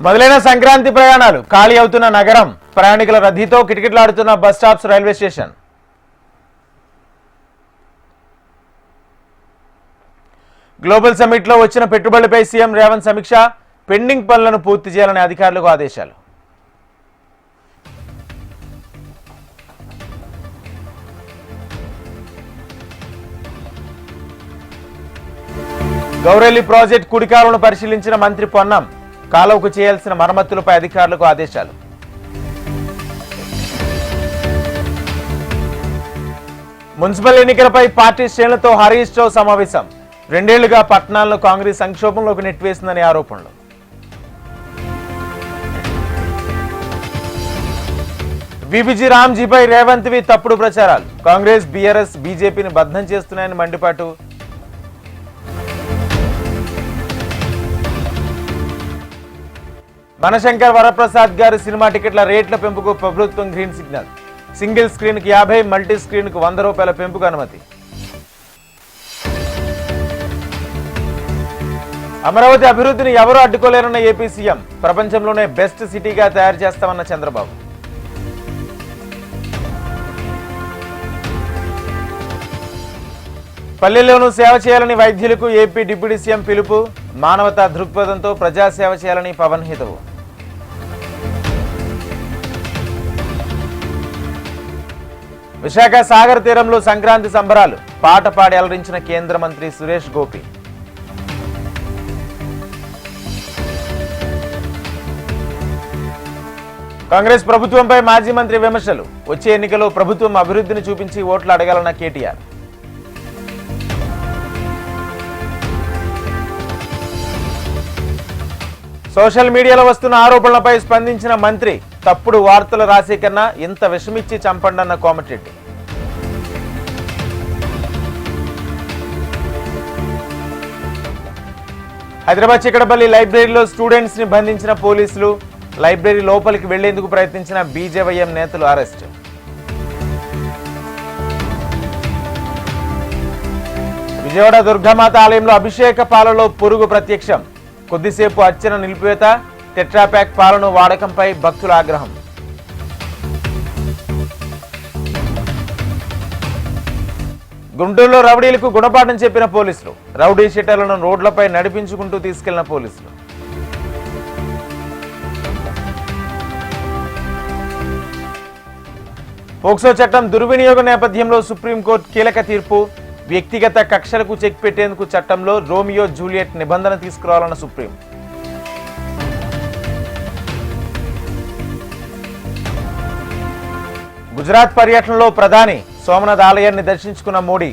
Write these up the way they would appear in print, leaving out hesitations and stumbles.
మొదలైన సంక్రాంతి ప్రయాణాలు ఖాళీ అవుతున్న నగరం ప్రయాణికుల రద్దీతో కిటకిటలాడుతున్న bus stops railway station. Global summit లో వచ్చిన పెట్టుబడులపై సీఎం రేవంత్ సమీక్ష, పెండింగ్ పనులను పూర్తి చేయాలని అధికారులకు ఆదేశాలు. గౌరెల్లి ప్రాజెక్ట్ కుడికాలువను పరిశీలించిన మంత్రి పొన్నం, కాలువకు చేయాల్సిన మరమ్మతులపై అధికారులకు ఆదేశాలు. మున్సిపల్ ఎన్నికలపై పార్టీ శ్రేణులతో హరీష్ రావు సమావేశం. 2 ఏళ్లుగా పట్టణాలను కాంగ్రెస్ సంక్షోభంలోకి నెట్టివేసిందని ఆరోపణలు. బీబీజీ రామ్జీపై రేవంత్వి తప్పుడు ప్రచారాలు. కాంగ్రెస్, బీఆర్ఎస్, బీజేపీని బద్దం చేస్తున్నాయని మండిపాటు. మనశంకర్ వరప్రసాద్ గారి సినిమా టికెట్ల రేట్ల పెంపుకు ప్రభుత్వం గ్రీన్ సిగ్నల్. సింగిల్ స్క్రీన్ కు 50, మల్టీ స్క్రీన్ కు 100 రూపాయల పెంపుకు అనుమతి. అమరావతి అభివృద్ధిని ఎవరూ అడ్డుకోలేరన్న ఏపీ సీఎం. ప్రపంచంలోనే బెస్ట్ సిటీగా తయారు చేస్తామన్న చంద్రబాబు. పల్లెల్లోనూ సేవ చేయాలని వైద్యులకు ఏపీ డిప్యూటీ సీఎం పిలుపు. మానవతా దృక్పథంతో ప్రజాసేవ చేయాలని పవన్ హితవు. విశాఖ సాగర్ తీరంలో సంక్రాంతి సంబరాలు. పాట పాడి అలరించిన కేంద్ర మంత్రి సురేష్ గోపి. కాంగ్రెస్ ప్రభుత్వంపై మాజీ మంత్రి విమర్శలు. వచ్చే ఎన్నికల్లో ప్రభుత్వం అభివృద్ధిని చూపించి ఓట్లు అడగాలన్న కేటీఆర్. సోషల్ మీడియాలో వస్తున్న ఆరోపణలపై స్పందించిన మంత్రి, తప్పుడు వార్తలు రాసే కన్నా ఇంత విషమిచ్చి చంపండన్న కోమటిరెడ్డి. హైదరాబాద్ చిక్కడపల్లి లైబ్రరీలో స్టూడెంట్స్ ని బంధించిన పోలీసులు. లైబ్రరీ లోపలికి వెళ్లేందుకు ప్రయత్నించిన బీజేవైఎం నేతలు అరెస్ట్. విజయవాడ దుర్గామాత ఆలయంలో అభిషేక పాలలో పురుగు ప్రత్యక్షం. కొద్దిసేపు అర్చన నిలిపివేత. టెట్రాప్యాక్ పాలను వాడకంపై భక్తుల ఆగ్రహం. గుంటూరులో రౌడీలకు గుణపాఠం చెప్పిన పోలీసులు. రౌడీ షీటర్లను రోడ్లపై నడిపించుకుంటూ తీసుకెళ్లిన పోలీసులు. పోక్సో చట్టం దుర్వినియోగం నేపథ్యంలో సుప్రీంకోర్టు కీలక తీర్పు. వ్యక్తిగత కక్షలకు చెక్ పెట్టేందుకు చట్టంలో రోమియో జూలియట్ నిబంధన తీసుకురావాలన్న సుప్రీం. గుజరాత్ పర్యటనలో ప్రధాని. సోమనాథ్ ఆలయాన్ని దర్శించుకున్న మోడీ.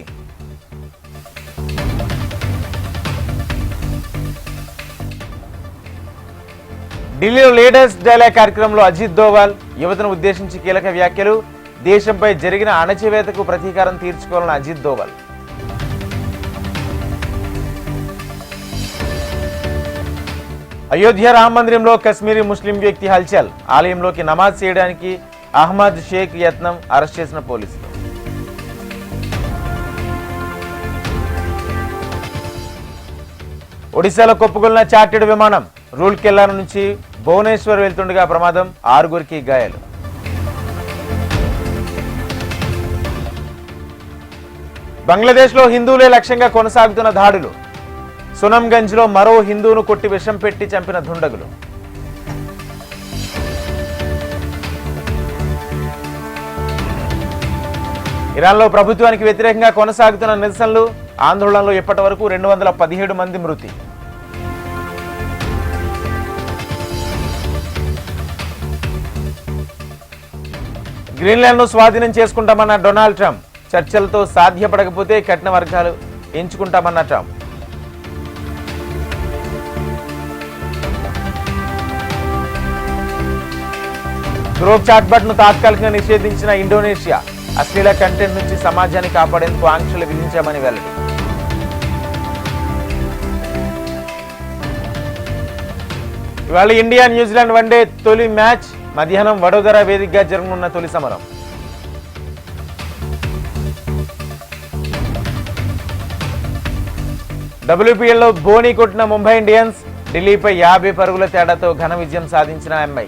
ఢిల్లీలో లీడర్స్ డైలాగ్ కార్యక్రమంలో అజిత్ దోవాల్. యువతను ఉద్దేశించి కీలక వ్యాఖ్యలు. దేశంపై జరిగిన అణచివేతకు ప్రతీకారం తీర్చుకోవాలని అజిత్ దోవాల్. అయోధ్య రామ మందిరంలో కశ్మీరీ ముస్లిం వ్యక్తి హల్చల్. ఆలయంలోకి నమాజ్ చేయడానికి అహ్మద్ షేక్ యత్నం. అరెస్ట్ చేసిన పోలీసులు. ఒడిశాలో కొప్పుకొల్లిన చార్టెడ్ విమానం. రూర్కెలా నుంచి భువనేశ్వర్ వెళ్తుండగా ప్రమాదం. 6గురికి గాయాలు. బంగ్లాదేశ్లో హిందువులే లక్ష్యంగా కొనసాగుతున్న దాడులు. సునంగంజ్ లో మరో హిందువును కొట్టి విషం పెట్టి చంపిన దుండగులు. ఇరాన్లో ప్రభుత్వానికి వ్యతిరేకంగా కొనసాగుతున్న నిరసనలు. ఆందోళనలో ఇప్పటి వరకు 217 మంది మృతి. గ్రీన్లాండ్ ను స్వాధీనం చేసుకుంటామన్న డొనాల్డ్ ట్రంప్. చర్చలతో సాధ్యపడకపోతే కఠిన వర్గాలు ఎంచుకుంటామన్న ట్రంప్. గ్రూప్ చాట్బాట్ ను తాత్కాలికంగా నిషేధించిన ఇండోనేషియా. అశ్లీల కంటెంట్ నుంచి సమాజాన్ని కాపాడేందుకు ఆంక్షలు విధించామని వెల్లడి. ఇవాళ ఇండియా న్యూజిలాండ్ వన్డే తొలి మ్యాచ్. మధ్యాహ్నం వడోదర వేదికగా జరగనున్న తొలి సమరం. WPL లో బోని కొట్టిన ముంబై ఇండియన్స్. ఢిల్లీపై 50 పరుగుల తేడాతో ఘన విజయం సాధించిన ఎంఐ.